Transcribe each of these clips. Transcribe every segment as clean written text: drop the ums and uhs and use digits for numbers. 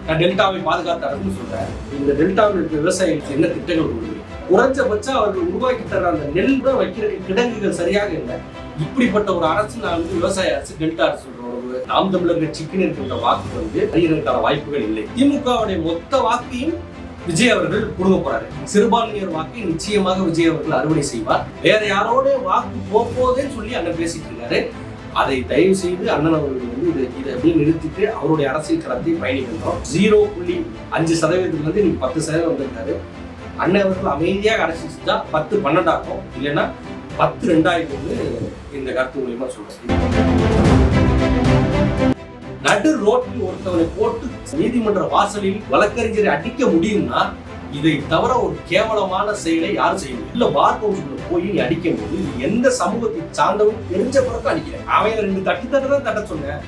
நான் டெல்டாவை பாதுகாத்த அரசுன்னு சொல்றேன். இந்த டெல்டாவில் இருக்க விவசாயிகளுக்கு என்ன திட்டங்கள் கொடுக்குது? குறைஞ்சபட்சம் அவர்கள் உருவாக்கி தர அந்த நெல் தான் வைக்கிற கிடங்குகள் சரியாக இல்லை. இப்படிப்பட்ட ஒரு அரசு நான் வந்து விவசாய அரசு டெல்டா அரசு சொல்ற நாம் தமிழர் கட்சிக்குன்னு இருக்கின்ற வாக்கு வந்து அறிகிறதுக்கான வாய்ப்புகள் இல்லை. திமுகவுடைய மொத்த வாக்கையும் விஜய் அவர்கள் கொடுக்க போறாரு. சிறுபான்மையர் வாக்கை நிச்சயமாக விஜய் அவர்கள் அறுவடை செய்வார். வேற யாரோட வாக்கு போதேன்னு சொல்லி அண்ணன் பேசிட்டு இருக்காரு. அதை தயவு செய்து அண்ணன் அவர்கள் வந்து இதை அப்படியே நிறுத்திட்டு அவருடைய அரசியல் களத்தை பயணிக்கின்றோம். 0.5% நீங்க 10% வந்திருக்காரு. அண்ணன் அவர்கள் அமைதியாக அரசியல் செஞ்சா 10-12 ஆகும், இல்லைன்னா 10-2 இந்த கருத்து மூலியமா சொல்றேன். நடு ரோட்டில் ஒருத்தவனை போட்டு நீதிமன்ற வாசலில் வழக்கறிஞரை அடிக்க முடியும்னா இதை தவிர ஒரு கேவலமான செயலை யாரும் செய்யணும். இல்ல பார் கவுன்சில போய் நீ அடிக்கும் போது எந்த சமூகத்தை சார்ந்தவன் தெரிஞ்ச பிறகு அடிக்கிறேன். அவன் 2 தட்டுதான் தட்ட சொன்னேன்,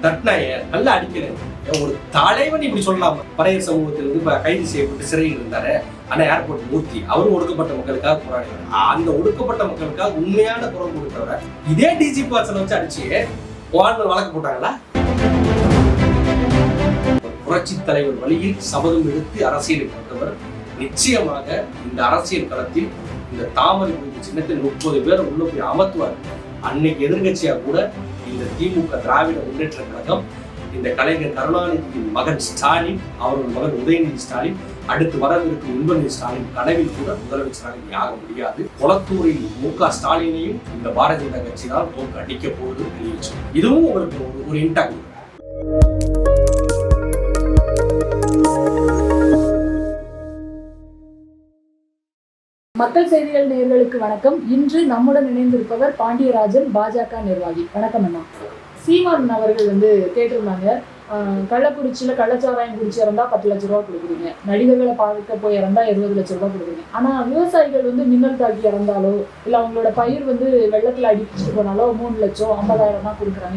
தட்டினாய நல்லா அடிக்கிறேன். ஒரு தலைவன் இப்படி சொல்லலாம். பறையர் சமூகத்திலிருந்து கைது செய்யப்பட்டு சிறையில் இருந்தாரு ஆனா ஏர்போர்ட் மூர்த்தி, அவரும் ஒடுக்கப்பட்ட மக்களுக்காக போராடினார். அந்த ஒடுக்கப்பட்ட மக்களுக்காக உண்மையான குரல் கொடுத்தவர் இதே டிஜி பாசனை வச்சு அடிச்சு வாழ்ந்து வழக்கு போட்டாங்களா? புரட்சி தலைவர் வழியில் சபதம் எடுத்து அரசியலுக்கு வந்தவர். நிச்சயமாக இந்த அரசியல் களத்தில் இந்த தாமரை சின்னத்தில் 30 பேர் உள்ள போய் அமர்த்துவார். அன்னைக்கு எதிர்கட்சியா கூட இந்த திமுக திராவிட முன்னேற்ற கழகம், இந்த கலைஞர் கருணாநிதியின் மகன் ஸ்டாலின், அவர்கள் மகன் உதயநிதி ஸ்டாலின், அடுத்து வரவிருக்கும் இன்பநிதி ஸ்டாலின் கனவில் கூட முதலமைச்சராக ஆக முடியாது. குளத்தூரில் MK ஸ்டாலினையும் இந்த பாரதிய ஜனதா கட்சி தான் தோற்க அடிக்க போகுது தெரிவிச்சு. இதுவும் உங்களுக்கு ஒரு இன்டாக்ட். மக்கள் செய்திகள் நேயர்களுக்கு வணக்கம். இன்று நம்முடன் இணைந்திருப்பவர் பாண்டியராஜன், பாஜக நிர்வாகி. வணக்கம் அண்ணா. சீமான் அவர்கள் வந்து கேட்டிருந்தாங்க, கள்ளக்குறிச்சியில கள்ளச்சாராயம் குடிச்சு இறந்தா 10 லட்சம் ரூபா கொடுக்குறீங்க, நடிகர்களை பார்க்க போய் இறந்தா 20 லட்சம் ரூபா கொடுக்குறீங்க. ஆனா விவசாயிகள் வந்து மின்னல் தாக்கி இறந்தாலோ இல்ல அவங்களோட பயிர் வந்து வெள்ளத்துல அடிச்சுட்டு போனாலோ 3 லட்சம் 50,000 தான் கொடுக்குறாங்க.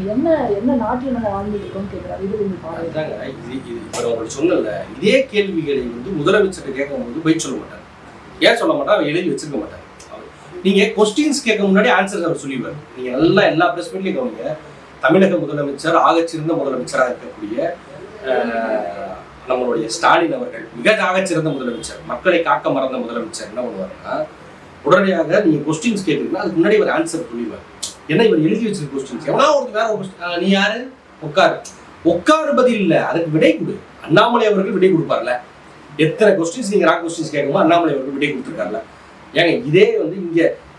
என்ன நாட்டில் நம்ம வாழ்ந்துட்டு இருக்கோம்னு கேட்கிறாரு. இது கொஞ்சம் பாருங்க. சொன்னல இதே கேள்விகளை வந்து முதலமைச்சர் கேட்கும் போது போய் சொல்ல மாட்டார். ஏன் சொல்ல மாட்டா? அவர் எழுதி வச்சிருக்க மாட்டார். நீங்க கொஸ்டின்ஸ் கேட்க முன்னாடி ஆன்சர் அவர் சொல்லிடுவார். நீங்க நல்லா எல்லா பிரஸ் மீட்லையும் கவனிங்க. தமிழக முதலமைச்சர், ஆகச்சிறந்த முதலமைச்சராக இருக்கக்கூடிய நம்மளுடைய ஸ்டாலின் அவர்கள் மிக ஆகச்சிறந்த முதலமைச்சர், மக்களை காக்க மறந்த முதலமைச்சர் என்ன பண்ணுவாருன்னா, உடனடியாக நீங்க கொஸ்டின்ஸ் கேட்குறீங்கன்னா அதுக்கு முன்னாடி ஒரு ஆன்சர் சொல்லிடுவார். ஏன்னா இவர் எழுதி வச்சிருக்க கொஸ்டின்ஸ் எவனா ஒரு வேற ஒரு கொஸ்டின், நீ யாரு உட்காரு பதில் இல்லை, அதுக்கு விடை கொடு. அண்ணாமலை அவர்கள் விடை கொடுப்பார்ல. எத்தனை கொஸ்டின்ஸ் நீங்க ராங் கொஸ்டின்ஸ் கேட்கும்போது அண்ணாமலை அவர்கள் விடை கொடுத்துருக்காருல. ஏங்க இதே வந்து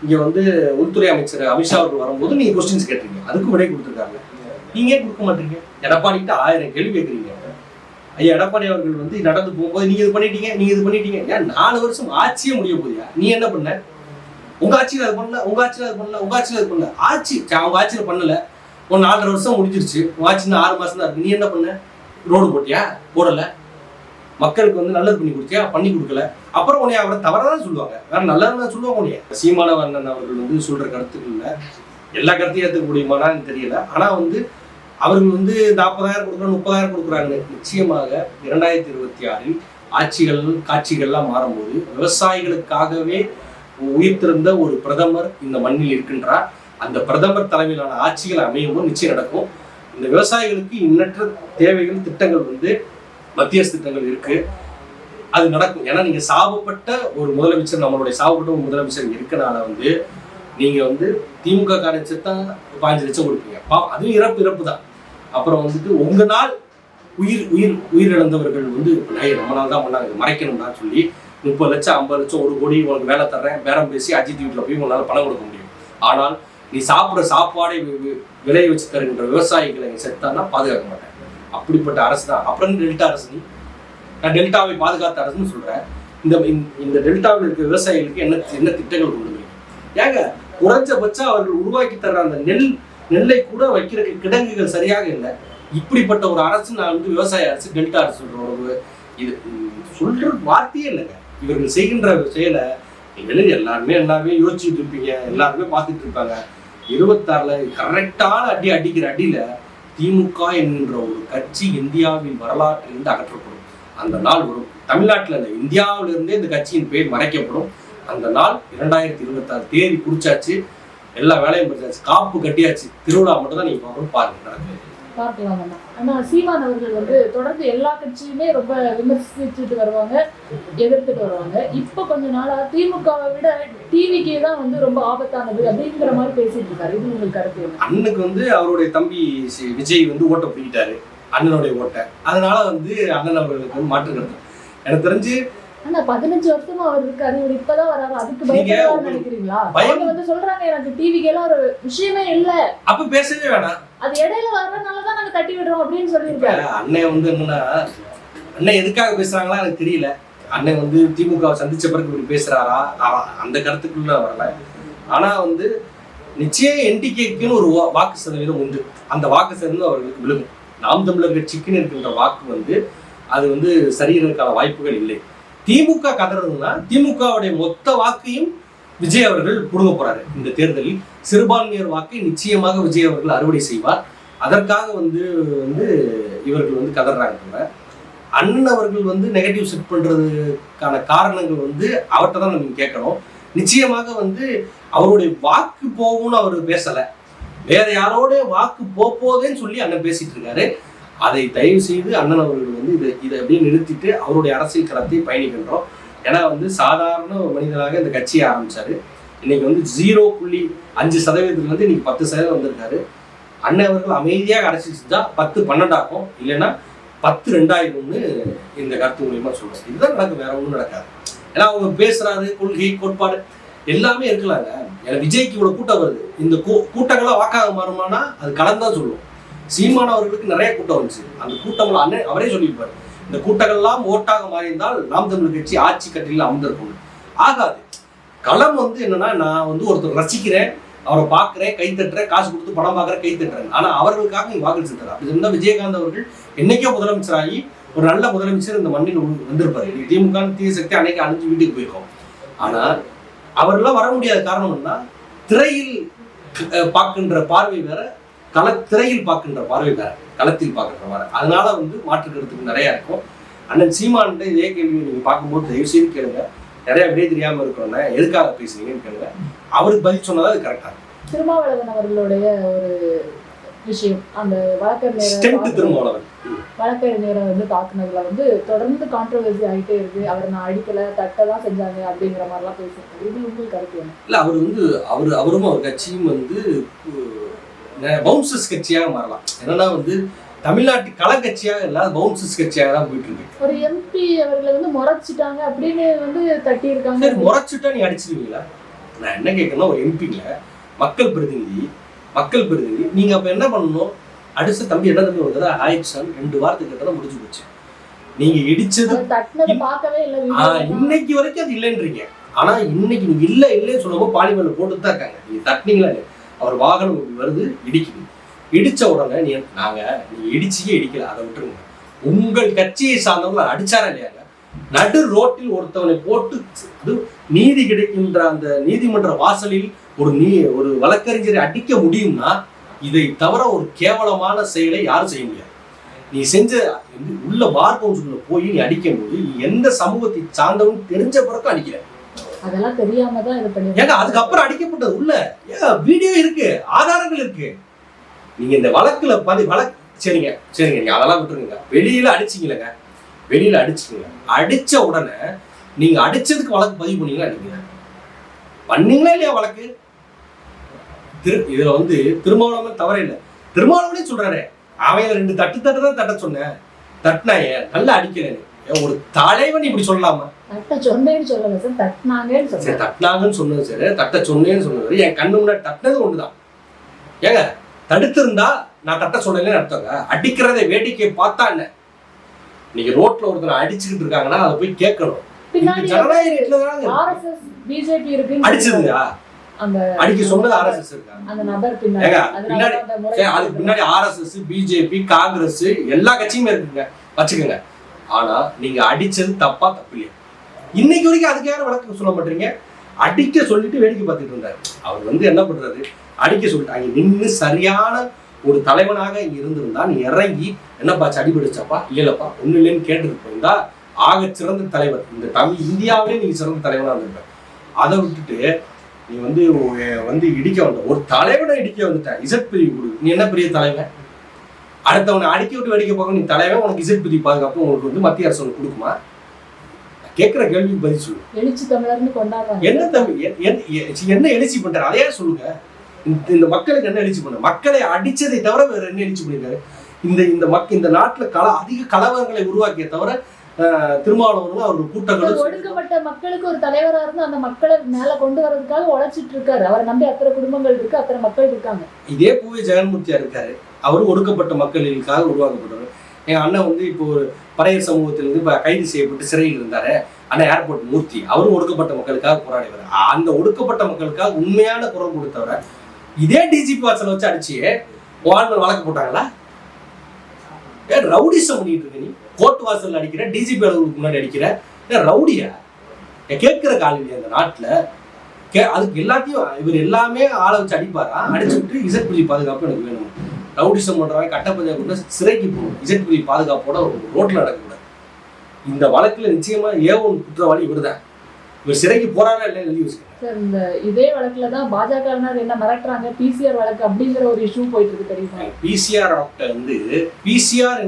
இங்க வந்து உள்துறை அமைச்சர் அமித்ஷா அவர்கள் வரும்போது நீங்க கொஸ்டின்ஸ் கேட்டீங்க, அதுக்கும் விடை கொடுத்துருக்காங்க. நீங்க ஏன் கொடுக்க மாட்டீங்க? எடப்பாடிக்கிட்ட 1000 கேள்வி கேட்குறீங்க. ஐயா எடப்பாடி அவர்கள் வந்து நடந்து போகும்போது நீங்க இது பண்ணிட்டீங்க ஏன் 4 வருஷம் ஆட்சியே முடிய போதியா? நீ என்ன பண்ண? உங்க ஆட்சியில் அது பண்ணல, உங்க ஆட்சியில் அது பண்ணல. ஆட்சி அவங்க ஆட்சியில் பண்ணல. ஒரு 4.5 வருஷம் முடிஞ்சிருச்சு. உங்க ஆட்சி 6 மாசம் தான் இருக்கு. நீ என்ன பண்ண? ரோடு போட்டியா? போடல. மக்களுக்கு வந்து நல்லது பண்ணி கொடுத்தியா? பண்ணி கொடுக்கல. அப்புறம் உன்னை அவரை தவறாதான் சொல்லுவாங்க, வேற நல்லதான் சொல்லுவாங்க. உன்னைய சீமானவண்ணன் அவர்கள் வந்து சொல்ற கருத்துக்கள்ல எல்லா கருத்தையும் ஏற்றுக்க முடியுமானான்னு தெரியல. ஆனா வந்து அவர்கள் வந்து 40,000 கொடுக்குறாங்க, 30,000 கொடுக்குறாங்க. நிச்சயமாக 2026 காட்சிகள்லாம் மாறும்போது விவசாயிகளுக்காகவே உயிர் திறந்த ஒரு பிரதமர் இந்த மண்ணில் இருக்கின்றார். அந்த பிரதமர் தலைமையிலான ஆட்சிகள் அமையும் போது நிச்சயம் நடக்கும். இந்த விவசாயிகளுக்கு எண்ணற்ற தேவைகள், திட்டங்கள் வந்து மத்திய திட்டங்கள் இருக்கு, அது நடக்கும். ஏன்னா நீங்க சாபப்பட்ட ஒரு முதலமைச்சர், நம்மளுடைய சாபப்பட்ட ஒரு முதலமைச்சர் இருக்கனால வந்து நீங்க வந்து திமுக காரன் செத்தா 5 லட்சம் கொடுப்பீங்க, அதுவும் இறப்பு தான். அப்புறம் வந்துட்டு உங்க நாள் உயிரிழந்தவர்கள் வந்து ரொம்ப நாள் தான் பண்ணாங்க, மறைக்கணும்னா சொல்லி 30 லட்சம் 50 லட்சம் 1 கோடி உனக்கு வேலை தர்றேன் பேரம் பேசி அஜித் வீட்டில் போய் உங்களால் பணம் கொடுக்க முடியும். ஆனால் நீ சாப்பிட்ற சாப்பாடை விளைய வச்சு தருகின்ற விவசாயிகளை செத்தான்னா பாதுகாக்க மாட்டேன். அப்படிப்பட்ட அரசு தான். அப்புறம் டெல்டா அரசு, நான் டெல்டாவை பாதுகாத்த அரசுன்னு சொல்றேன். இந்த டெல்டாவில் இருக்க விவசாயிகளுக்கு என்ன திட்டங்கள் கொண்டு வரீங்க? ஏங்க குறைஞ்சபட்சம் அவர்கள் உருவாக்கி தர்ற அந்த நெல்லை கூட வைக்கிற கிடங்குகள் சரியாக இல்லை. இப்படிப்பட்ட ஒரு அரசு நான் வந்து விவசாய அரசு டெல்டா அரசு சொல்ற இது சொல்ற வார்த்தையே இல்லைங்க. இவர்கள் செய்கின்ற செயலை நீங்கள் எல்லாருமே யோசிச்சுட்டு இருப்பீங்க, எல்லாருமே பார்த்துட்டு இருப்பாங்க. 26ல் கரெக்டான அடிக்கிற அடியில திமுக என்கின்ற ஒரு கட்சி இந்தியாவின் வரலாற்றிலிருந்து அகற்றப்படும். அந்த நாள் வரும். தமிழ்நாட்டில் இல்லை, இந்தியாவிலிருந்தே இந்த கட்சியின் பெயர் மறைக்கப்படும். அந்த நாள் 2026 தேதி குறிச்சாச்சு, எல்லா வேலையும் முடிச்சாச்சு, காப்பு கட்டியாச்சு. திருவிழா மட்டும் தான் நீங்க பாருங்க பார்க்கலாம். ஆனா சீமான் அவர்கள் வந்து தொடர்ந்து எல்லா கட்சியுமே ரொம்ப விமர்சிச்சுட்டு வருவாங்க, எதிர்த்துட்டு வருவாங்க. இப்போ கொஞ்ச நாளா திமுகவை விட டிவிக்கே தான் வந்து ரொம்ப ஆபத்தானது அப்படிங்கிற மாதிரி பேசிட்டு இருக்காரு. இது உங்களுக்கு கருத்து என்ன? அண்ணனுக்கு வந்து அவருடைய தம்பி விஜய் வந்து ஓட்ட பிடிக்கிட்டாரு, அண்ணனுடைய ஓட்டை. அதனால வந்து அண்ணன் அவர்களுக்கு வந்து மாற்று கருத்து எனக்கு தெரிஞ்சு. ஆனா 15 வருஷமா அவர் இருக்காரு, இவர் இப்பதான் வராரு, அதுக்கு பயப்படுறாரு நினைக்கிறீங்களா? அவங்க வந்து சொல்றாங்க எனக்கு டிவிக்கு எல்லாம் ஒரு விஷயமே இல்ல, அப்ப பேசவே வேணாம், அது இடையில வர்றதுனாலதான் நாங்க தட்டி விடுறோம் அப்படின்னு சொல்லியிருக்காரு. அண்ணன் வந்து என்னன்னா, அண்ணன் எதுக்காக பேசுறாங்களா எனக்கு தெரியல. அண்ணன் வந்து திமுக சந்திச்ச பிறகு இப்படி பேசுறாரா, அந்த கருத்துக்குள்ள வரல. ஆனா வந்து நிச்சயம் என்டிகேக்குன்னு ஒரு வாக்கு சதவீதம் உண்டு. அந்த வாக்கு சதவீதம் அவர்களுக்கு விழுகும். நாம் தமிழர் கட்சிக்குன்னு இருக்கின்ற வாக்கு வந்து அது வந்து சரியிறதுக்கான வாய்ப்புகள் இல்லை. திமுக கதறதுன்னா திமுகவுடைய மொத்த வாக்கையும் விஜய் அவர்கள் புடுங்க போறாரு. இந்த தேர்தலில் சிறுபான்மையர் வாக்கை நிச்சயமாக விஜய் அவர்கள் அறுவடை செய்வார். அதற்காக வந்து இவர்கள் வந்து கதறாங்க. அண்ணன் அவர்கள் வந்து நெகட்டிவ் செட் பண்றதுக்கான காரணங்கள் வந்து அவர்கிட்ட தான் நம்ம கேட்கணும். நிச்சயமாக வந்து அவருடைய வாக்கு போகும்னு அவர் பேசல, வேற யாரோட வாக்கு போதேன்னு சொல்லி அண்ணன் பேசிட்டு இருக்காரு. அதை தயவு செய்து அண்ணன் அவர்கள் வந்து இதை அப்படியே நிறுத்திட்டு அவருடைய அரசியல் களத்தை பயணிக்கின்றோம். ஏன்னா வந்து சாதாரண ஒரு மனிதனாக இந்த கட்சியை ஆரம்பிச்சாரு. இன்னைக்கு வந்து 0.5% இன்னைக்கு 10% வந்திருக்காரு. அண்ணன் அவர்கள் அமைதியாக அரசியல் செஞ்சா 10-12 ஆகும், இல்லைன்னா 10-2 ஆயிடும்னு இந்த கருத்து மூலியமா சொல்றேன். இதுதான் நடக்கும், வேற ஒன்றும் நடக்காது. ஏன்னா அவங்க பேசுறாரு, கொள்கை கோட்பாடு எல்லாமே இருக்கலாங்க. ஏன்னா விஜய்க்கு இவ்வளவு கூட்டம் வருது, இந்த கூட்டங்கள்லாம் வாக்காக மாறுமானா அது கலந்தான் சொல்லுவோம். சீமான் அவர்களுக்கு நிறைய கூட்டம் வந்துச்சு. அந்த கூட்டங்கள் அண்ணன் அவரே சொல்லியிருப்பாரு, இந்த கூட்டங்கள்லாம் ஓட்டாக மாறியிருந்தால் நாம் தமிழர் கட்சி ஆட்சி கட்டில அமர்ந்திருக்கும். ஆகாது. களம் வந்து என்னன்னா, நான் வந்து ஒருத்தர் ரசிக்கிறேன், அவரை பார்க்குறேன், கை தட்டுறேன், காசு கொடுத்து படம் பார்க்குறேன், கை தட்டுறேன். ஆனால் அவர்களுக்காக நீ வாக்கு செலுத்துறாரு. அப்படி இருந்தால் விஜயகாந்த் அவர்கள் என்னைக்கோ முதலமைச்சராகி ஒரு நல்ல முதலமைச்சர் இந்த மண்ணில் வந்திருப்பாரு. திமுக தீய சக்தி அன்னைக்கு அழிஞ்சு வீட்டுக்கு போயிருக்கோம். ஆனால் அவரெல்லாம் வர முடியாத காரணம் என்ன, திரையில் பார்க்கின்ற பார்வை வேற, திரையில் பார்க்கின்ற பார்வை வேற, களத்தில் பார்க்கின்ற வேற. அதனால வந்து மாற்று கருத்துக்கு நிறைய இருக்கும். அண்ணன் சீமான் இதே கேள்வி நீங்க பார்க்கும்போது தயவு செய்து கேளுங்க. நிறைய விடை தெரியாம இருக்கிறோம்னா எதுக்காக பேசுறீங்கன்னு கேளுங்க. அவருக்கு பதில் சொன்னதா அது கரெக்டா. திருமாவளவன் அவர்களுடைய ஒரு விஷயம், அந்த வழக்கறிஞரை வந்து தாக்குனதுல வந்து தொடர்ந்து கான்ட்ரோவர்சி ஆகிட்டே இருக்கு. அவர் நான் அடிக்கல, தட்டதான் செஞ்சாங்க அப்படிங்கிற மாதிரிலாம் பேசியிருக்காரு. இது உங்களுக்கு கருத்து என்ன? இல்ல, அவர் வந்து அவரும் அவர் கட்சியும் வந்து பவுன்சர்ஸ் கட்சியாக மாறலாம். என்னன்னா வந்து தமிழ்நாட்டு கள கட்சியாக இல்லாத பவுன்சர்ஸ் கட்சியாக தான் போயிட்டு இருக்கு. ஒரு எம்பி அவர்களை வந்து முறைச்சிட்டாங்க அப்படின்னு வந்து தட்டி இருக்காங்க. சரி, முறைச்சிட்டா நீ அடிச்சிருவீங்களா? நான் என்ன கேட்கணும், ஒரு எம்பில மக்கள் பிரதிநிதி நீங்க அப்ப என்ன பண்ணணும், அடிச்ச தம்பி என்ன தம்பி வந்ததா ஆயிடுச்சு, 2 வாரத்துக்கு கிட்ட முடிஞ்சு போச்சு. நீங்க இடிச்சது பார்க்கவே இல்லை, இன்னைக்கு வரைக்கும் அது இல்லைன்றீங்க. ஆனா இன்னைக்கு நீங்க இல்லைன்னு சொல்லும்போது பாலிமர்ல போட்டு தான் இருக்காங்க. நீங்க தட்டினீங்களா, அவர் வாகனம் வருது இடிக்குது, இடிச்ச உடனே நீங்க இடிச்சியே இடிக்கல, அதை விட்டுருங்க. உங்கள் கட்சியை சார்ந்தவங்க அடிச்சாரா இல்லையாங்க? நடு ரோட்டில் ஒருத்தவனை போட்டு நீதி கிடைக்கின்ற அந்த நீதிமன்ற வாசலில் ஒரு வழக்கறிஞரை அடிக்க முடியும்னா இதை தவிர ஒரு கேவலமான செயலை யாரும் செய்ய முடியாது. நீ செஞ்ச உள்ள பார் கவுன்சிலுக்குள்ள போய் நீ அடிக்கும் போது நீ எந்த சமூகத்தை சார்ந்தவன் தெரிஞ்ச பிறகு அடிக்கிற, அதெல்லாம் தெரியாம தான் இது பண்ணி. ஏங்க அதுக்கப்புறம் அடிக்கப்பட்டது உள்ள வீடியோ இருக்கு, ஆதாரங்கள் இருக்கு. நீங்க இந்த வழக்குல சரிங்க நீங்க அதெல்லாம் விட்டுருங்க. வெளியில அடிச்சிங்களங்க, அடிச்ச உடனே நீங்க அடிச்சதுக்கு வழக்கு பதிவு பண்ணீங்களா? நீங்க பண்ணீங்களா இல்லையா வழக்கு? இதுல வந்து திருமாவளவன் தவறே இல்லை. திருமாவளவனே சொல்றாரு, அவையில 2 தட்டு தான் தட்ட சொன்னேன், தட்டினாய நல்லா அடிக்கிறேன். ஒரு தலைவன் இப்படி சொல்லலாமா? தட்டினாங்கன்னு சொன்னது சரி, தட்ட சொன்னேன்னு சொன்னது என் கண்ணு முன்னாடி தட்டினது ஒண்ணுதான். ஏங்க தடுத்திருந்தா நான் தட்ட சொன்னேன்னு அர்த்தங்க. அடிக்கிறதை வேடிக்கை பார்த்தா என்ன? நீங்க ரோட்ல ஒருத்தர் அடிச்சுக்கிட்டு இருக்காங்கன்னா அதை போய் கேட்கணும். அடிச்சதுயா அடிக்க சொன்னது ஆர்எஸ்எஸ் இருக்காங்க. அதுக்கு முன்னாடி ஆர்எஸ்எஸ், பிஜேபி, காங்கிரஸ் எல்லா கட்சியுமே இருக்குங்க வச்சுக்கோங்க. ஆனா நீங்க அடிச்சது தப்பா தப்பு இல்லையா? இன்னைக்கு வரைக்கும் அதுக்கு யாரும் வழக்கு சொல்ல மாட்டீங்க. அடிக்க சொல்லிட்டு வேடிக்கை பார்த்துட்டு இருந்தாரு. அவர் வந்து என்ன பண்றாரு, அடிக்க சொல்லிட்டு அங்க நின்று சரியான ஒரு தலைவனாக இங்க இருந்திருந்தா நீ இறங்கி என்னப்பாச்சு அடிபடிச்சாப்பா, இல்லப்பா ஒண்ணு இல்லைன்னு கேட்டு போயிருந்தா ஆக சிறந்த தலைவர் இந்த தமிழ் இந்தியாவிலே நீங்க சிறந்த தலைவனா இருந்திருப்ப. அதை விட்டுட்டு நீ வந்து இடிக்க வந்த ஒரு தலைவனை இடிக்க வந்துட்ட. இசட் பிரிவு கொடு, நீ என்ன பெரிய தலைவன்? அடுத்தவனை அடிக்க விட்டு வெடிக்க போக நீ தலைவன், உனக்கு இசைப்பதி பாதுகாப்பு உங்களுக்கு வந்து மத்திய அரசு ஒன்று கொடுக்குமா? கேட்குற கேள்விக்கு பதில் சொல்லு. எழுச்சி தமிழர்னு கொண்டாடுறாங்க. என்ன தம்பி என்ன எழுச்சி பண்றாரு அதையே சொல்லுங்க. இந்த மக்களுக்கு என்ன எழுச்சி பண்ண? மக்களை அடிச்சதை தவிர வேற என்ன எழுச்சி பண்ணிருக்காரு? இந்த நாட்டுல அதிக கலவரங்களை உருவாக்கிய தவிர திருமாவளவன் அவர்கள் கூட்டங்களும் ஒடுக்கப்பட்ட மக்களுக்கு ஒரு தலைவரா இருந்து அந்த மக்களை மேல கொண்டு வரதுக்காக உழைச்சிட்டு இருக்காரு. அவரை நம்பி அத்தனை குடும்பங்கள் இருக்கு, அத்தனை மக்கள் இருக்காங்க. இதே பூவே ஜெகன்மூர்த்தியா இருக்காரு. அவரும் ஒடுக்கப்பட்ட மக்களுக்காக உருவாக்கப்பட்டவர். என் அண்ணன் வந்து இப்போ ஒரு பறையர் சமூகத்திலிருந்து இப்போ கைது செய்யப்பட்டு சிறையில் இருந்தாரு அண்ணன் ஏர்போர்ட் மூர்த்தி. அவரும் ஒடுக்கப்பட்ட மக்களுக்காக போராடிவார். அந்த ஒடுக்கப்பட்ட மக்களுக்காக உண்மையான குரல் கொடுத்தவரை இதே டிஜிபி வாசலை வச்சு அடிச்சு வாழ்நாள் வழக்கு போட்டாங்களா? ரவுடிசம் பண்ணிட்டு இருக்க நீ. கோர்ட் வாசல் அடிக்கிற, டிஜிபி அலுவலுக்கு முன்னாடி அடிக்கிற ரவுடியா? கேட்கிற காலையில அந்த நாட்டுல அதுக்கு எல்லாத்தையும் இவர் எல்லாமே ஆளை வச்சு அடிப்பாரா? அடிச்சுட்டு இசைப்பிரி பாதுகாப்பு எனக்கு வேணும். ரவுடிசம் பண்றவங்க கட்டப்பதியா கூட சிறைக்கு போகணும். இசைப்பிரி பாதுகாப்போட ரோட்ல நடக்கக்கூடாது. இந்த வழக்குல நிச்சயமா ஏவன் குற்றவாளி இவர்தான். இவர் சிறைக்கு போறாரா இல்லையா எழுதி வச்சுக்கோங்க. இந்த இதே வழக்குலதான் பாஜகவினர் என்ன மிரட்டுறாங்க, பிசிஆர் வழக்கு அப்படிங்கிற ஒரு இஷ்யூ போயிட்டு இருக்கு தெரியுமா? பிசிஆர் வந்து பிசிஆர்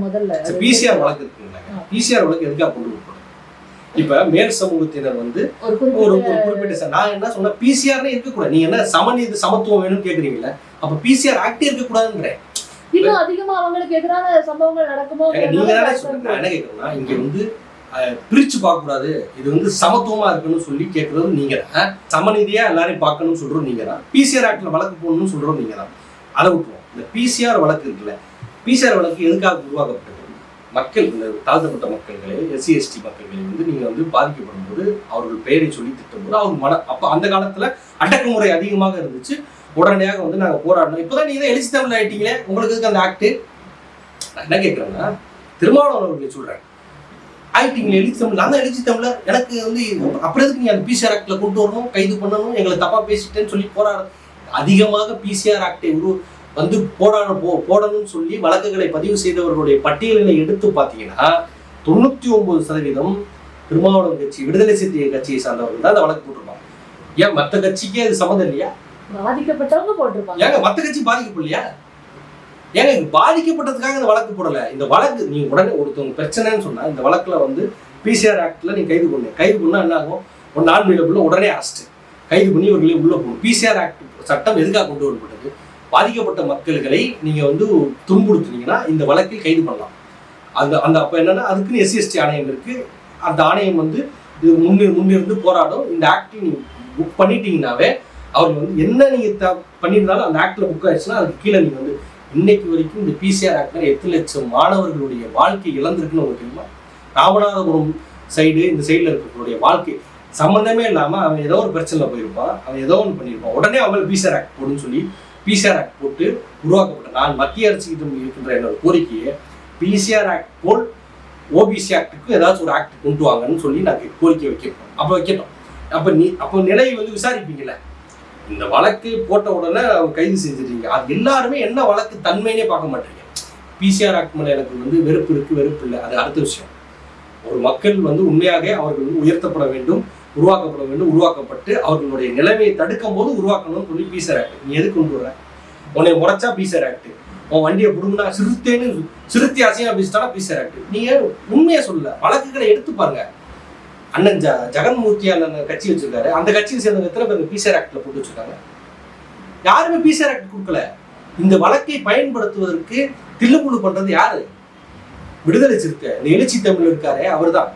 முதல்ல பிசிஆர் வழக்கு இருக்குங்களா? பிசிஆர் வழக்கு எதுக்காக கொண்டு வரப்படும்? இப்ப மேல் சமூகத்தினர் வந்து ஒரு குறிப்பிட்ட நான் என்ன சொன்ன பிசிஆர்னே இருக்கக்கூடாது. நீங்க என்ன சமநீதி சமத்துவம் வேணும்னு கேக்குறீங்களா? அப்ப பிசிஆர் ஆக்டே இருக்கக்கூடாதுன்றேன். இன்னும் அதிகமா அவங்களுக்கு எதிரான சம்பவங்கள் நடக்குமோ? நீங்க என்ன கேட்கணும்னா இங்க வந்து பிரிச்சு பார்க்க கூடாது, இது வந்து சமத்துவமா இருக்குன்னு சொல்லி கேட்கறது நீங்க தான். சமநீதியா எல்லாரையும் பார்க்கணும்னு சொல்றோம் நீங்க தான். பிசிஆர் ஆக்ட்ல வழக்கு போடணும்னு சொல்றோம் நீங்க தான். அதை விட்டுருவோம். இந்த பிசிஆர் வழக்கு இருக்குல்ல, பிசிஆர் வழக்கு எதுக்காக உருவாக்கப்பட்டது? மக்கள், இந்த தாழ்த்தப்பட்ட மக்கள்களே, எஸ்சி எஸ்டி மக்கள்களை வந்து நீங்க வந்து பாதிக்கப்படும் போது அவர்கள் பெயரை சொல்லி திட்டும் போது அவங்க அப்ப அந்த காலத்துல அடக்குமுறை அதிகமாக இருந்துச்சு. உடனடியாக வந்து நாங்க போராடணும். இப்பதான் நீங்க தான் எழுச்சி தமிழ் ஆயிட்டீங்களே, உங்களுக்கு எதுக்கு அந்த ஆக்ட்? நான் என்ன கேட்கிறேன்னா, திருமாவளவன் அவர்களை சொல்றேன், ஆயிட்டீங்களே எழுச்சி தமிழ். நான் தான் எழுச்சி தமிழர். எனக்கு வந்து அப்புறம் எதுக்கு நீங்க அந்த பிசிஆர் ஆக்ட்ல கொண்டு வரணும், கைது பண்ணணும், எங்களை தப்பா பேசிட்டேன்னு சொல்லி போராட அதிகமாக பிசிஆர் ஆக்டை வந்து போடணும்னு சொல்லி வழக்குகளை பதிவு செய்தவர்களுடைய பட்டியல்களை எடுத்து பார்த்தீங்கன்னா 99% திருமாவளவன் கட்சி, விடுதலை சிறுத்தைகள் கட்சியை சார்ந்தவர்கள் தான் அந்த வழக்கு போட்டிருப்பாங்க. ஏன் மற்ற கட்சிக்கே அது சம்மந்தம் இல்லையா? பாதிக்கப்பட்டவங்க போட்டிருப்பாங்க. ஏங்க மற்ற கட்சி பாதிக்கப்படலையா? ஏங்க பாதிக்கப்பட்டதுக்காக இந்த வழக்கு போடல. இந்த வழக்கு நீங்க உடனே ஒருத்தவங்க பிரச்சனைன்னு சொன்னா இந்த வழக்குல வந்து பிசிஆர் ஆக்ட்ல நீங்க கைது பண்ணா என்ன ஆகும்? ஒரு நான் உடனே அரெஸ்ட், கைது பண்ணி இவர்களே உள்ள போகணும். பிசிஆர் ஆக்ட் சட்டம் எதுக்காக கொண்டு வரப்பட்டது? பாதிக்கப்பட்ட மக்கள்களை நீங்க வந்து துன்புறுத்துனீங்கன்னா இந்த வழக்கில் கைது பண்ணலாம். அந்த அப்ப என்னன்னா அதுக்குன்னு எஸ்சி எஸ்டி ஆணையம் இருக்கு. அந்த ஆணையம் வந்து இது முன்னிருந்து போராடும். இந்த ஆக்ட் நீங்க புக் பண்ணிட்டீங்கன்னாவே அவர்கள் வந்து என்ன நீங்க பண்ணியிருந்தாலும் அந்த ஆக்ட்ல புக் ஆயிடுச்சுன்னா அதுக்கு கீழே நீங்க வந்து இன்னைக்கு வரைக்கும் இந்த பிசிஆர் ஆக்ட்ல 8 லட்சம் மாணவர்களுடைய வாழ்க்கை இழந்திருக்குன்னு உங்களுக்கு தெரியுமா? ராமநாதபுரம் சைடு, இந்த சைடுல இருக்கக்கூடிய வாழ்க்கை சம்பந்தமே இல்லாம அவன் ஏதோ ஒரு பிரச்சனை போயிருப்பான், அவன் ஏதோ ஒன்று பண்ணியிருப்பான். உடனே அவன் பிசிஆர் ஆக்ட் போடுன்னு சொல்லி பிசிஆர் ஆக்ட் போட்டு உருவாக்கப்பட்ட நான் மத்திய அரசுக்கு இருக்கின்ற என்னோட கோரிக்கையை பிசிஆர் ஆக்ட் போல் ஓபிசி ஆக்டுக்கு ஏதாச்சும் ஒரு ஆக்ட் கொண்டு வாங்கன்னு சொல்லி நாங்கள் கோரிக்கை வைக்கிறோம். அப்போ வைக்கட்டும். அப்போ நிலையை வந்து விசாரிப்பீங்கல்ல. இந்த வழக்கு போட்ட உடனே கைது செஞ்சிருக்கீங்க. அது எல்லாருமே என்ன வழக்கு தன்மையினே பார்க்க மாட்டீங்க. பிசிஆர் ஆக்ட் மேலே எனக்கு வந்து வெறுப்பு இருக்கு, வெறுப்பு இல்லை, அது அடுத்த விஷயம். ஒரு மக்கள் வந்து உண்மையாக அவர்கள் வந்து உயர்த்தப்பட வேண்டும், உருவாக்கப்பட வேண்டும், உருவாக்கப்பட்டு அவர்களுடைய நிலைமையை தடுக்கும் போது உருவாக்கணும்னு சொல்லி பிசிஆர் ஆக்ட். நீ எது கொண்டு வர? உன்னை முறைச்சா பிசிஆர் ஆக்ட், உன் வண்டியை பிடுங்கினா சிறுத்தை அசிங்கமா பேசிட்டானா பிசிஆர் ஆக்ட். நீங்க உண்மையை சொல்லல, வழக்குகளை எடுத்து பாருங்க. அண்ணன் ஜெகன்மூர்த்தியான கட்சி வச்சிருக்காரு. அந்த கட்சியை சேர்ந்தவங்க எத்தனை பேர் பிசிஆர் ஆக்ட்ல போட்டு வச்சிருக்காங்க? யாருமே பிசிஆர் ஆக்ட் கொடுக்கல. இந்த வழக்கை பயன்படுத்துவதற்கு தில்லுமுள்ளு பண்றது யாரு? விடுதலை சிறுத்தை, இந்த எழுச்சி தமிழ் இருக்காரு, அவர் தான்.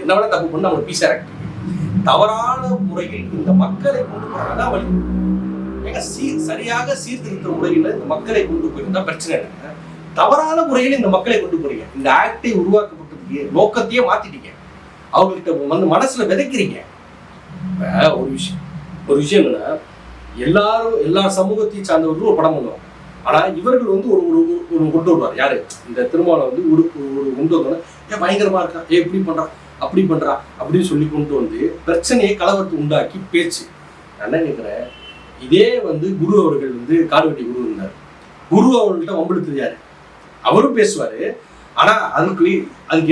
என்ன வேணா தப்பு பண்ண அவங்க பிசிஆர் ஆக்ட் தவறான முறையில் இந்த மக்களை கொண்டு போறாங்க வழி. ஏங்க சரியாக சீர்திருத்த முறையில் இந்த மக்களை கொண்டு போயிருந்தா பிரச்சனை இல்லை. தவறான முறையில் இந்த மக்களை கொண்டு போறீங்க. இந்த ஆக்டை உருவாக்கப்பட்டதுக்கு நோக்கத்தையே மாத்திட்டீங்க. அவங்கள்ட்ட வந்து மனசுல விதைக்கிறீங்க. ஒரு விஷயம் என்னன்னா, எல்லா சமூகத்தையும் சார்ந்தவர்களும் ஒரு படம் பண்ணுவாங்க. ஆனா இவர்கள் வந்து ஒரு கொண்டு வருவார். யாரு? இந்த திருமாவளவன் வந்து ஒரு கொண்டு வந்தோன்னா, ஏன் பயங்கரமா இருக்கா, இப்படி பண்றா, அப்படி பண்றா அப்படின்னு சொல்லி கொண்டு வந்து பிரச்சனையை கலவரத்தை உண்டாக்கி பேச்சு. நான் என்ன கேட்கிறேன், இதே வந்து குரு அவர்கள் வந்து காடுவெட்டி குரு இருந்தார். குரு அவர்கள்ட்ட வம்பெடுத்து தெரியாது, அவரும் பேசுவாரு. ஆனா அதுக்கு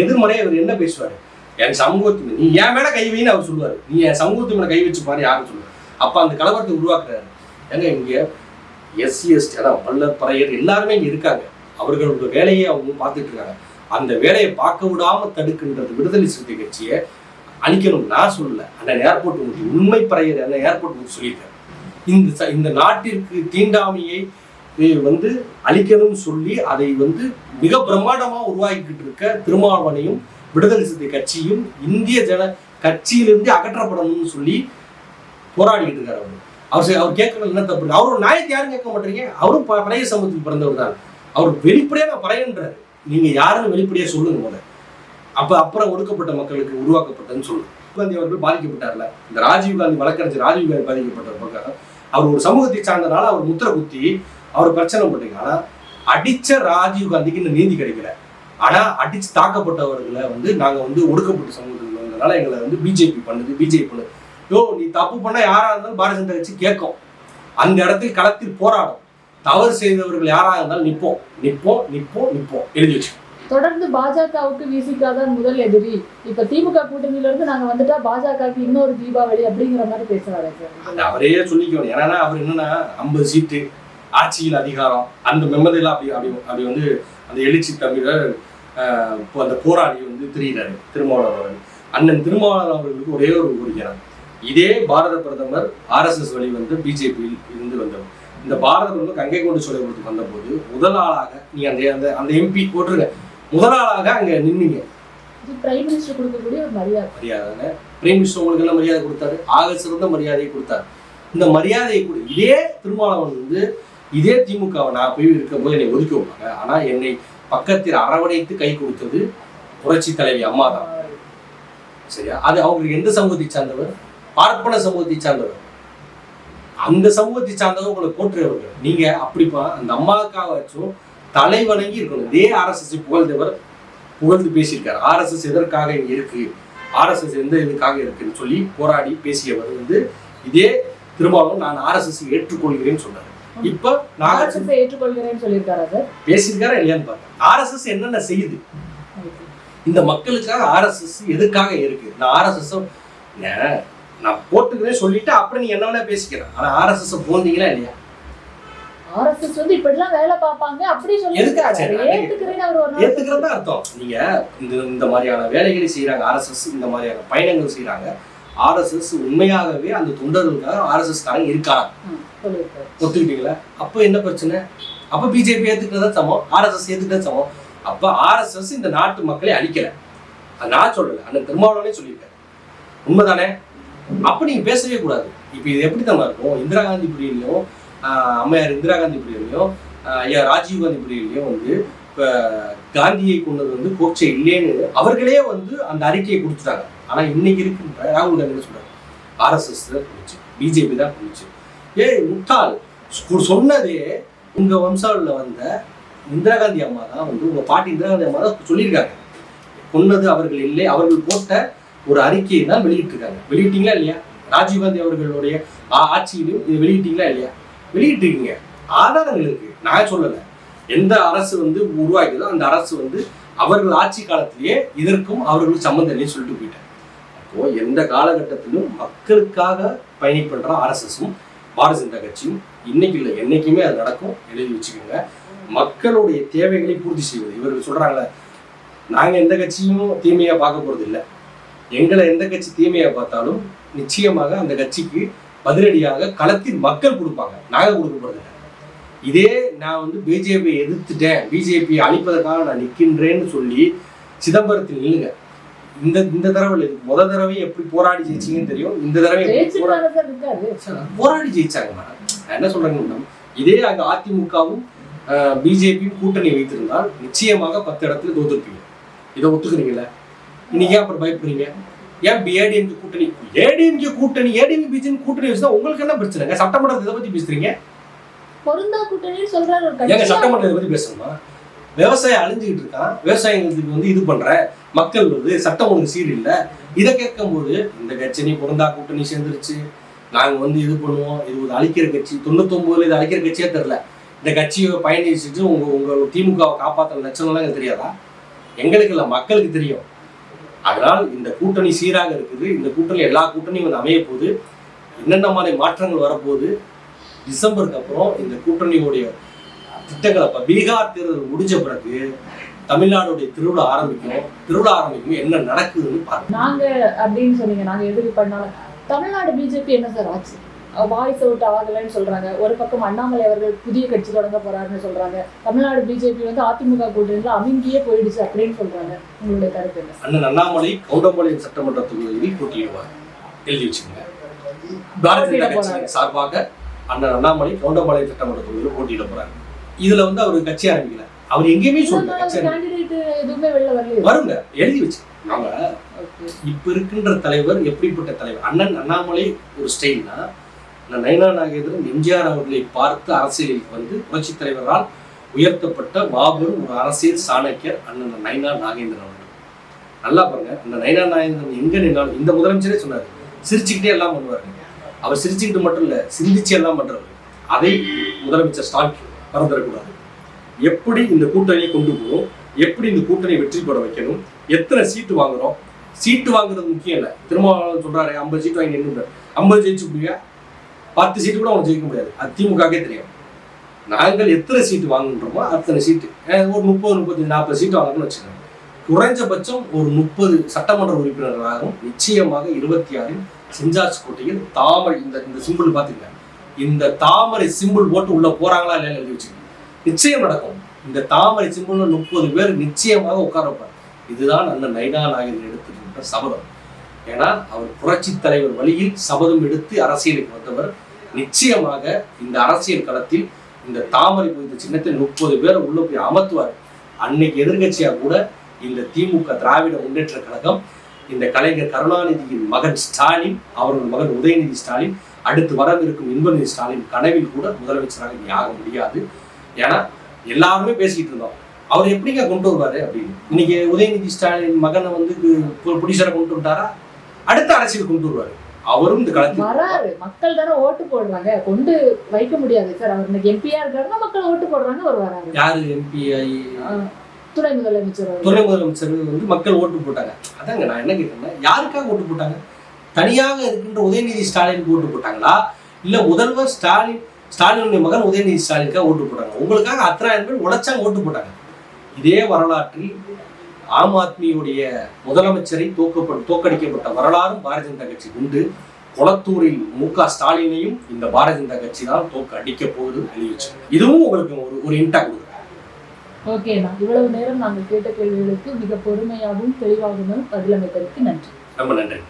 எதிர்மறையா அவர் என்ன பேசுவாரு? என் சமூகத்து நீ என் மேல கை வைன்னு அவர் சொல்லுவாரு. நீ என் சமூகத்து மேல கை வச்சு பாரு யாரும் சொல்லுவாரு. அப்ப அந்த கலவரத்தை உருவாக்குறாரு. ஏங்க இங்க எஸ்சி எஸ்டி, அதான் பல்லர் பறையர் எல்லாருமே இங்க இருக்காங்க. அவர்களோட வேலையை அவங்க பார்த்துட்டு இருக்காங்க. அந்த வேலையை பார்க்க விடாம தடுக்கின்றது விடுதலை சிறுத்தை கட்சியை அழிக்கணும். நான் சொல்லல, அண்ணன் ஏர்போர்ட் மூர்த்தி உண்மை பறையர் அண்ணன் ஏர்போர்ட் மூர்த்தி சொல்லியிருக்காரு. இந்த நாட்டிற்கு தீண்டாமையை வந்து அழிக்கணும்னு சொல்லி அதை வந்து மிக பிரம்மாண்டமா உருவாக்கிட்டு இருக்க திருமாவளவனையும் விடுதலை சிறுத்தை கட்சியும் இந்திய கட்சியிலிருந்து அகற்றப்படணும்னு சொல்லி போராடிக்கிட்டு இருக்காரு. அவர் கேட்கறது என்ன தப்பு? அவரோட நியாயத்தை யாரும் கேட்க மாட்டீங்க. அவரும் பழைய சமூகத்துக்கு பிறந்தவர் தான். அவர் வெளிப்படையா நான் பறையன்றாரு. நீங்க யாருன்னு வெளிப்படையா சொல்லுங்க போல. அப்புறம் ஒடுக்கப்பட்ட மக்களுக்கு உருவாக்கப்பட்டதுன்னு சொல்லுங்க. காந்தி அவர்கள் பாதிக்கப்பட்டார்ல, இந்த ராஜீவ்காந்தி வழக்கறிஞர் ராஜீவ்காந்தி பாதிக்கப்பட்ட அவர் ஒரு சமூகத்தை சார்ந்தனால அவர் முத்திர குத்தி அவர் பிரச்சனை பண்ணீங்க. ஆனா அடிச்ச ராஜீவ்காந்திக்கு இன்னும் நீதி கிடைக்கல. ஆனா அடிச்சு தாக்கப்பட்டவர்களை வந்து நாங்க வந்து ஒடுக்கப்பட்ட சமூகத்துக்கு வந்ததுனால எங்களை வந்து பிஜேபி பண்ணுது. நீ தப்பு பண்ணா யாரா இருந்தாலும் பாரதிய ஜனதா கட்சி கேட்கும். அந்த இடத்தில் களத்தில் போராடும். தவறு செய்தவர்கள் யாரா இருந்தாலும் நிப்போம் எழுதி வச்சு. தொடர்ந்து பாஜகவுக்கு விசிகாதான் முதல் எதிரி. இப்ப திமுக கூட்டணியில இருந்து நாங்க வந்துட்டா பாஜகவுக்கு இன்னொரு தீபாவளி அப்படிங்கிற மாதிரி பேசுறாரு சார். அவரே சொல்லிக்கணும். ஏன்னா அவர் என்னன்னா 50 சீட்டு ஆட்சியில் அதிகாரம் அந்த மெம்மதெல்லாம் அப்படி வந்து அந்த எழுச்சி தமிழர் அந்த போராளி வந்து தெரிகிறாரு திருமாவளவன். அண்ணன் திருமாவளவன் அவர்களுக்கு ஒரே ஒரு கோரிக்கை. இதே பாரத பிரதமர் RSS வழி வந்து பிஜேபியில் இருந்து வந்தவர். இந்த பாரத பிரதமர் கங்கை கொண்டு சோலைபுரத்துக்கு வந்த போது முதல் ஆளாக நீ அந்த எம்பி போட்டுருங்க, முதல் ஆளாக அங்க நின்னீங்க. பிரைம் மினிஸ்டர் கொடுக்கக்கூடிய ஒரு மரியாதை. பிரைம் மினிஸ்டர் உங்களுக்கு எல்லாம் மரியாதை கொடுத்தாரு, ஆக சிறந்த மரியாதையை கொடுத்தாரு. இந்த மரியாதையை கூட இதே திருமாவளவன் வந்து இதே திமுகவை நான் போய் இருக்கும் போது என்னை ஒதுக்கி வைப்பாங்க. ஆனா என்னை பக்கத்தில் அரவணைத்து கை கொடுத்தது புரட்சி தலைவி அம்மா தான். சரியா? அது அவங்களுக்கு எந்த சமூகத்தை சார்ந்தவர்? பார்ப்பன சமூகத்தை சார்ந்தவர். அந்த சமூகத்தை சார்ந்தவர் உங்களை போற்றுறவர்கள். நீங்க அப்படிப்பா அந்த அம்மாவுக்காக வச்சும் தலை வணங்கி இருக்கணும். இதே RSS புகழ்ந்து பேசியிருக்காரு. RSS எதற்காக இங்க இருக்கு, RSS எந்த இதுக்காக இருக்குன்னு சொல்லி போராடி பேசியவர் வந்து இதே திருமாவளவன். நான் RSS ஏற்றுக்கொள்கிறேன்னு சொன்னார். இப்ப நான் ஏற்றுக்கொள்கிறேன்னு சொல்லியிருக்காரா சார்? பேசியிருக்காரா இல்லையான்னு பார்த்தேன். RSS என்னென்ன செய்யுது இந்த மக்களுக்காக? RSS எதுக்காக இருக்கு? நான் RSS நான் போட்டுக்கிறேன் சொல்லிட்டு அப்புறம் நீ என்ன வேணா பேசிக்கிறேன். ஆனா RSS போந்தீங்களா இல்லையா? RSS வந்து இப்படிலாம் வேலை பார்ப்பாங்க அப்படி ஏத்துக்கிறதா அர்த்தம். நீங்க இந்த மாதிரியான வேலைகளை செய்யறாங்க RSS, இந்த மாதிரியான பயணங்கள் செய்யறாங்க RSS. உண்மையாகவே அந்த தொண்டர்களுக்காக RSS காரங்க இருக்காங்க, ஒத்துக்கிட்டீங்களா? அப்ப என்ன பிரச்சனை? அப்ப பிஜேபி ஏத்துக்கிறதா சமம், RSS ஏத்துக்கிறதா சமம். அப்ப RSS இந்த நாட்டு மக்களை அழிக்கல. நான் சொல்லல, அண்ணன் திருமாவளவனே சொல்லியிருக்காரு. உண்மைதானே? அப்ப நீங்க பேசவே கூடாது. இப்ப இது எப்படி தான் இருக்கும்? இந்திரா காந்தி பிரியிலையும் அம்மையார் இந்திரா காந்தி பிரியிலையும் ஐயா ராஜீவ்காந்தி பிரியிலையும் வந்து இப்ப காந்தியை கொண்டது வந்து கோட்சை இல்லைன்னு அவர்களே வந்து அந்த அறிக்கையை கொடுத்துட்டாங்க. ஆனா இன்னைக்கு இருக்கின்ற ராகுல் காந்தி சொல்றாரு RSS தான் போச்சு, பிஜேபி தான் போச்சு. முட்டாள் சொன்னதே உங்க வம்சாவளில் வந்த இந்திரா காந்தி அம்மா தான் வந்து உங்க பாட்டி இந்திரா காந்தி அம்மா தான் சொல்லியிருக்காங்க. கொன்னது அவர்கள் இல்லை, அவர்கள் போட்ட ஒரு அறிக்கையை தான் வெளியிட்டிருக்காங்க. வெளியிட்டீங்களா இல்லையா? ராஜீவ்காந்தி அவர்களுடைய ஆட்சியிலும் இது வெளியிட்டீங்களா இல்லையா? வெளியிட்டிருக்கீங்க. ஆதாரங்கள் இருக்கு. நான் சொல்லலை. எந்த அரசு வந்து உருவாக்குதோ அந்த அரசு வந்து அவர்கள் ஆட்சி காலத்திலேயே இதற்கும் அவர்களுக்கு சம்மந்தம் இல்லைன்னு சொல்லிட்டு போயிட்டாங்க. அப்போ எந்த காலகட்டத்திலும் மக்களுக்காக பயணிப்படுற RSSம் பாரதிய ஜனதா கட்சியும் இன்னைக்கு இல்லை என்னைக்குமே அது நடக்கும். எழுதி வச்சுக்கோங்க. மக்களுடைய தேவைகளை பூர்த்தி செய்வது. இவர்கள் சொல்றாங்களே நாங்க எந்த கட்சியும் தீமையா பார்க்க போறது இல்லை, எங்களை எந்த கட்சி தீமையா பார்த்தாலும் நிச்சயமாக அந்த கட்சிக்கு பதிலடியாக களத்தில் மக்கள் கொடுப்பாங்க, நாங்க கொடுக்க போறது இல்லை. இதே நான் வந்து பிஜேபியை எதிர்த்துட்டேன், பிஜேபி அழிப்பதற்காக நான் நிற்கின்றேன்னு சொல்லி சிதம்பரத்தில் நில்லுங்க. இந்த தடவை முதல் தடவை எப்படி போராடி ஜெயிச்சிங்கன்னு தெரியும். இந்த தடவை போராடி ஜெயிச்சாங்க. நான் என்ன சொல்றேன்னு, இதே அங்க அதிமுகவும் பிஜேபியும் கூட்டணி வைத்திருந்தால் நிச்சயமாக 10 இடத்துல தோத்துருப்பீங்க. இதை ஒத்துக்கிறீங்களா? இன்னைக்கு அப்புறம் பயப்படுறீங்க. ஏன் ஏடிஎம்கே கூட்டணி ஏடிஎம்கே பிஜேபி கூட்டணி வச்சுதான் உங்களுக்கு என்ன பிரச்சனைங்க? சட்டமன்றத்தை இதை பத்தி பேசுறீங்க. ஏங்க சட்டமன்றத்தை இதை பத்தி பேசணுமா? விவசாயம் அழிஞ்சுக்கிட்டு இருக்கான், விவசாயிகளுக்கு வந்து இது பண்ற மக்கள் வந்து சட்டம் ஒழுங்கு சீர் இல்லை. இதை கேட்கும் போது இந்த கட்சி நீ பொருந்தா கூட்டணி சேர்ந்துருச்சு, நாங்க வந்து இது பண்ணுவோம், இது ஒரு அழிக்கிற கட்சி. 99 இது அழிக்கிற கட்சியே தெரியல. இந்த கட்சியை பயணிச்சுட்டு உங்க திமுகவை காப்பாற்ற லட்சணம்லாம் எனக்கு தெரியாதா? எங்களுக்கு இல்லை, மக்களுக்கு தெரியும். அதனால் இந்த கூட்டணி சீராக இருக்குது. இந்த கூட்டணி எல்லா கூட்டணியும் வந்து அமைய போகுது. என்னென்ன மாதிரி மாற்றங்கள் வரப்போகுது. டிசம்பருக்கு அப்புறம் இந்த கூட்டணியோடைய திட்டங்களை பீகார் தேர்தல் முடிஞ்ச பிறகு தமிழ்நாடுடைய திருவிழா ஆரம்பிக்கும் என்ன நடக்குதுன்னு பாருங்க. நாங்க அப்படின்னு சொன்னீங்க, நாங்க எதிர்ப்பு பண்ணாலும் தமிழ்நாடு பிஜேபி என்ன சார் ஆச்சு? வாய்ஸ் அவுட் ஆகலைன்னு சொல்றாங்க. ஒரு பக்கம் அண்ணாமலை அவர்கள் புதிய கட்சி தொடங்க போறாருன்னு சொல்றாங்க. தமிழ்நாடு பிஜேபி வந்து அதிமுக கூட்டணியில அமுங்கியே போயிடுச்சு அப்படின்னு சொல்றாங்க. உங்களுடைய கருத்து என்ன? அண்ணன் அண்ணாமலை கவுண்டம்பாளையம் சட்டமன்ற தொகுதியில் போட்டியிடுவார், எழுதி வச்சுக்கோங்க. பாரதிய ஜனதா கட்சி சார்பாக அண்ணன் அண்ணாமலை கவுண்டம்பாளையம் சட்டமன்ற தொகுதியில் போட்டியிட போறாரு. இதுல வந்து அவர் கட்சி ஆரம்பிக்கல, அவர் எங்கேயுமே எதுவுமே வெளில வரல. வருங்க, எழுதி வச்சு. நாம இப்ப இருக்கின்ற தலைவர் எப்படிப்பட்ட தலைவர்? அண்ணன் அண்ணாமலை ஒரு ஸ்டைல்னா, நயனா நாகேந்திரன் எம்ஜிஆர் அவர்களை பார்த்து அரசியலில் வந்து புரட்சி தலைவரால் உயர்த்தப்பட்ட மாபெரும் ஒரு அரசியல் சாணக்கியர் அண்ணன் நயனா நாகேந்திரன் அவர்கள். நல்லா பாருங்க, அந்த நயனா நாகேந்திரன் எங்க நின்னாலும், இந்த முதலமைச்சரே சொன்னாரு, சிரிச்சுக்கிட்டே எல்லாம் பண்ணுவாரு. அவர் சிரிச்சுக்கிட்டு மட்டும் இல்ல, சிந்திச்சு எல்லாம் பண்றாரு. அதை முதலமைச்சர் ஸ்டாலின் மறந்துடக்கூடாது. எப்படி இந்த கூட்டணியை கொண்டு போகணும், எப்படி இந்த கூட்டணியை வெற்றி பெற வைக்கணும், எத்தனை சீட்டு வாங்குறோம். சீட்டு வாங்குறது முக்கியம் இல்லை. திருமாவளவன் சொல்றாரு 50 சீட்டு வாங்கி நின்று 50 ஜெயிச்சு முடியா, 10 சீட்டு கூட அவங்க ஜெயிக்க முடியாது. அது திமுகவே தெரியும். நாங்கள் எத்தனை சீட்டு வாங்குன்றோமோ அத்தனை சீட்டு, ஒரு 30, 35, 40 சீட்டு வாங்கணும்னு வச்சுக்கோங்க. குறைஞ்சபட்சம் ஒரு 30 சட்டமன்ற உறுப்பினர்களாகவும் நிச்சயமாக 26 செஞ்சார்ஜ் கோட்டையில் தாமரை, இந்த சிம்பிள் பார்த்துங்க, இந்த தாமரை சிம்பிள் போட்டு உள்ள போறாங்களா இல்லைன்னு எழுதி வச்சுக்கோங்க. நிச்சயம் நடக்கும். இந்த தாமரை சிம்பிள்ல 30 பேர் நிச்சயமாக உட்கார வைப்பார். இதுதான் அண்ணன் நயனா நாகேந்திரன் எடுத்துக்கின்ற சபதம். ஏன்னா அவர் புரட்சி தலைவர் வழியில் சபதம் எடுத்து அரசியலுக்கு வந்தவர். நிச்சயமாக இந்த அரசியல் களத்தில் இந்த தாமரை குறித்த சின்னத்தில் 30 பேரை உள்ள போய் அமர்த்துவார். அன்னைக்கு எதிர்கட்சியா கூட இந்த திமுக திராவிட முன்னேற்ற கழகம், இந்த கலைஞர் கருணாநிதியின் மகன் ஸ்டாலின், அவர்கள் மகன் உதயநிதி ஸ்டாலின், அடுத்து வரவிருக்கும் இன்பநிதி ஸ்டாலின் கனவில் கூட முதலமைச்சராக இனி ஆக முடியாது. ஏன்னா எல்லாருமே பேசிக்கிட்டு இருந்தோம், அவர் எப்படிங்க கொண்டு வருவாரு அப்படின்னு. இன்னைக்கு உதயநிதி ஸ்டாலின் மகனை வந்து புடிசரை கொண்டு விட்டாரா, அடுத்த அரசியல் கொண்டு வருவாரு. அவரும் இந்த களத்தில் வராரு. மக்கள் தானே ஓட்டு போடுறாங்க, கொண்டு வைக்க முடியாது சார். அவர் இன்னைக்கு எம்பியா இருக்காருன்னா மக்கள் ஓட்டு போடுறாங்க, அவர் வராரு. யாரு எம்பிஐ? துணை முதலமைச்சர் வந்து மக்கள் ஓட்டு போட்டாங்க. அதாங்க நான் என்ன கேட்டேன்னா, யாருக்காக ஓட்டு போட்டாங்க? தனியாக இருக்கின்ற உதயநிதி ஸ்டாலினுக்கு ஓட்டு போட்டாங்களா, இல்ல முதல்வர் ஸ்டாலினுடைய மகன் உதயநிதி ஸ்டாலினுக்காக ஓட்டு போட்டாங்க? உங்களுக்காக 10,000 பேர் உழைச்சாங்க, ஓட்டு போட்டாங்க. இதே வரலாற்றில் ஆம் ஆத்மியுடைய முதலமைச்சரை தோற்கடிக்கப்பட்ட வரலாறும் பாரதிய ஜனதா கட்சி உண்டு. கொளத்தூரில் MK ஸ்டாலினையும் இந்த பாரதிய ஜனதா கட்சி தான் அடிக்க போகுது அறிவிச்சு. இதுவும் உங்களுக்கு ஒரு இன்டா கொடுக்குறேன். ஓகேண்ணா, இவ்வளவு நேரம் நாங்கள் கேட்ட கேள்விகளுக்கு மிக பொறுமையாகவும் தெளிவாகவும் பதிலமைத்ததற்கு நன்றி. ரொம்ப நன்றி.